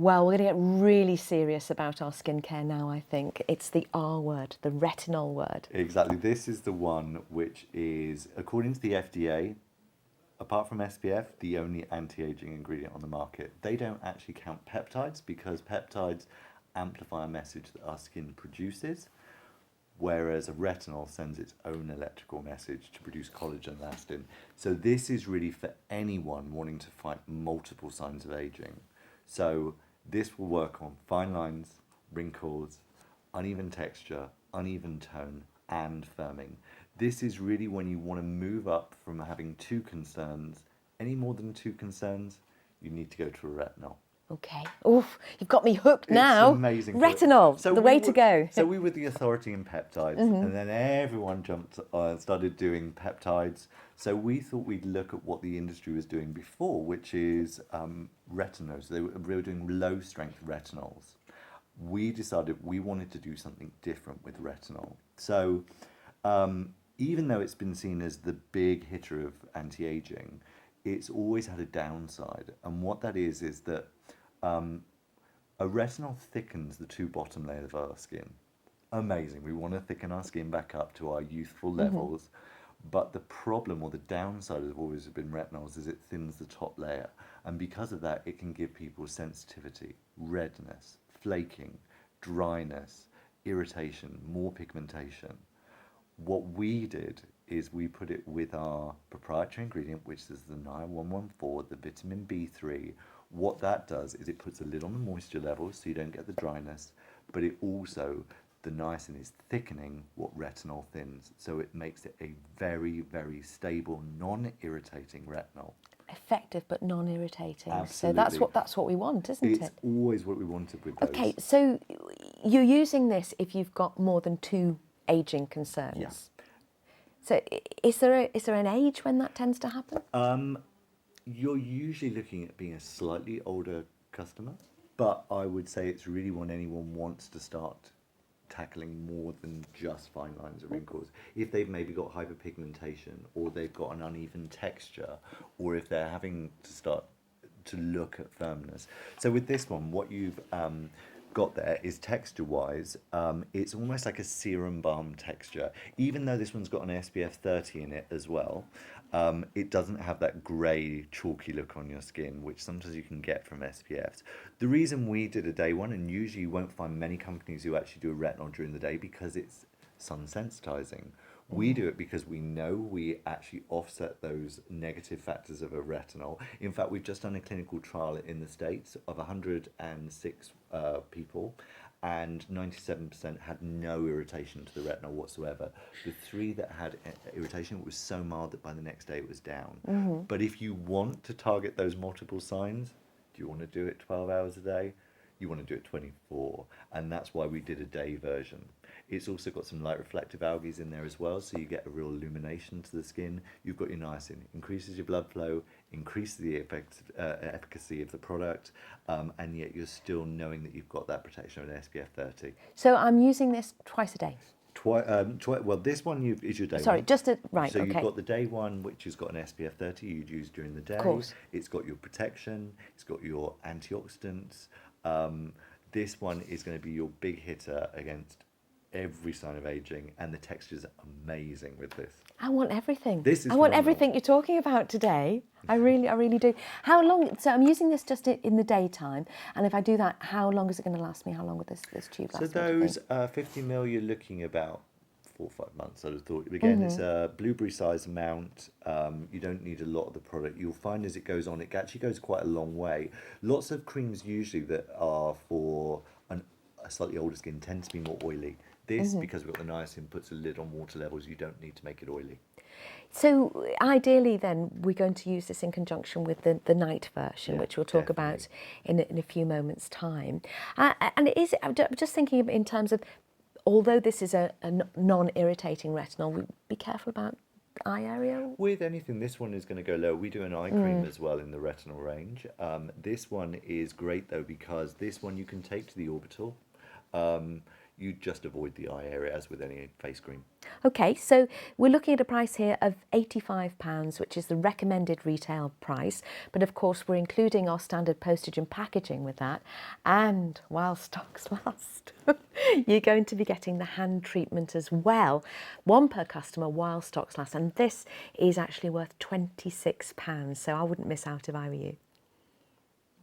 Well, we're going to get really serious about our skincare now, I think. It's the R word, the retinol word. Exactly. This is the one which is, according to the FDA, apart from SPF, the only anti-aging ingredient on the market. They don't actually count peptides because peptides amplify a message that our skin produces, whereas a retinol sends its own electrical message to produce collagen and elastin. So this is really for anyone wanting to fight multiple signs of aging. So this will work on fine lines, wrinkles, uneven texture, uneven tone, and firming. This is really when you want to move up from having two concerns. Any more than two concerns, you need to go to a retinol. Okay. Oof, you've got me hooked now. It's amazing. Retinol, the way to go. So we were the authority in peptides, and then everyone started doing peptides. So we thought we'd look at what the industry was doing before, which is retinols. They were doing low-strength retinols. We decided we wanted to do something different with retinol. So even though it's been seen as the big hitter of anti-aging, it's always had a downside. And what that is that a retinol thickens the two bottom layers of our skin. Amazing. We want to thicken our skin back up to our youthful levels. But the problem or the downside of always been retinols is it thins the top layer. And because of that, it can give people sensitivity, redness, flaking, dryness, irritation, more pigmentation. What we did is we put it with our proprietary ingredient, which is the NIA-114, the vitamin B3. What that does is it puts a lid on the moisture levels so you don't get the dryness, but it also, the niacin is thickening what retinol thins. So it makes it a very, very stable, non-irritating retinol. Effective but non-irritating. Absolutely. So that's what we want, isn't it? It's always what we wanted with those. Okay, so you're using this if you've got more than two aging concerns. Yeah. So is there an age when that tends to happen? You're usually looking at being a slightly older customer, but I would say it's really when anyone wants to start tackling more than just fine lines or wrinkles. If they've maybe got hyperpigmentation, or they've got an uneven texture, or if they're having to start to look at firmness. So with this one, what you've got there is texture-wise, it's almost like a serum balm texture. Even though this one's got an SPF 30 in it as well, it doesn't have that grey, chalky look on your skin, which sometimes you can get from SPFs. The reason we did a day one, and usually you won't find many companies who actually do a retinol during the day because it's sun sensitizing. We do it because we know we actually offset those negative factors of a retinol. In fact, we've just done a clinical trial in the States of 106 people, and 97% had no irritation to the retinol whatsoever. The 3 that had irritation was so mild that by the next day it was down. But if you want to target those multiple signs, do you want to do it 12 hours a day? You want to do it 24, and that's why we did a day version. It's also got some light reflective algae in there as well, so you get a real illumination to the skin. You've got your niacin, increases your blood flow, increases the efficacy of the product, and yet you're still knowing that you've got that protection of an SPF 30. So I'm using this twice a day. Well, this one is your day one. Sorry, right, So okay. you've got the day one, which has got an SPF 30 you'd use during the day. Of course. It's got your protection, it's got your antioxidants. This one is going to be your big hitter against every sign of aging, and the texture's amazing with this. I want everything. This is I want phenomenal. everything you're talking about today. I really do. How long? So I'm using this just in the daytime, and if I do that, how long is it going to last me? How long would this tube last? So those 50 ml, you're looking about 4 or 5 months. I'd have thought. Again, it's a blueberry size amount. You don't need a lot of the product. You'll find as it goes on, it actually goes quite a long way. Lots of creams usually that are for a slightly older skin tend to be more oily. This, because we've got the niacin, puts a lid on water levels. You don't need to make it oily. So ideally then we're going to use this in conjunction with the night version, which we'll talk about in a few moments' time. And I'm just thinking in terms of, although this is a non-irritating retinol, we be careful about the eye area? With anything, this one is going to go low. We do an eye cream as well in the retinol range. This one is great though, because this one you can take to the orbital. you just avoid the eye area as with any face cream. Okay, so we're looking at a price here of £85, which is the recommended retail price. But of course, we're including our standard postage and packaging with that. And while stocks last, you're going to be getting the hand treatment as well. One per customer while stocks last. And this is actually worth £26. So I wouldn't miss out if I were you.